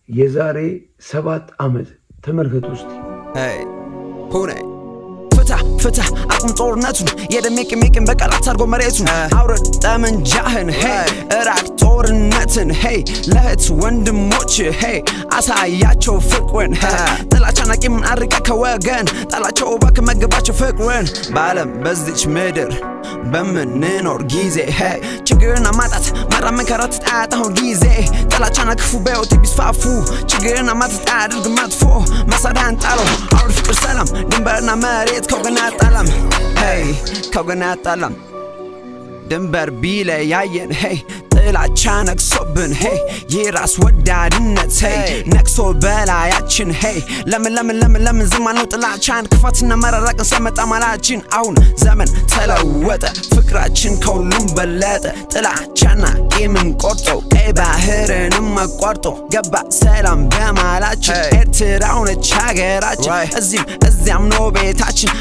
የዛሬ 7 ዓመት ተመልከቱ እስቲ። ሁኔ ፍታ አቁም ጦርነቱን የደሜቅሜቅን በቃላት አርጎ መሬቱን አውረድ ጠመንጃህን እራቅ ጦርነትን ለእህት ወንድሞች አሳያቸው ፍቅርን ጥላቻና ቂምን አርቀ ከወገን ጣላቸው እባክህ መግባቸው ፍቅርን በዓለም በዚች ምድር በምንኖር ጊዜ ችግርና ማጣት መራብ መንከራተት አያጣሁን ጊዜ ጥላቻና ክፉ በሕይወት ቢስፋፉ ችግርና ማጣት አያድርግ መጥፎ መሳሪያን ጣለው አውርድ ፍቅር ሰላም ድንበርና መሬት ከወገን አያጣላም ከወገን አያጣላም ድንበር ቢለያየን ጥላቻ ነግሶብን የራስ ወዳድነት ነግሶ በላያችን ለምን ዝም አልነው ጥላቻን ክፋትና መራራቅን ሲያመጣ ማላችን አሁን ዘመን ተለወጠ ፍቅራችን ከሁሉም በለጠ ጥላቻና ቂምን ቆርጦ ቀይ ባህርንም አቋርጦ ገባ ሰላም በማላችን ኤርትራ ሆነች ሀገራችን እዚህም እዚያም ነው ቤታችን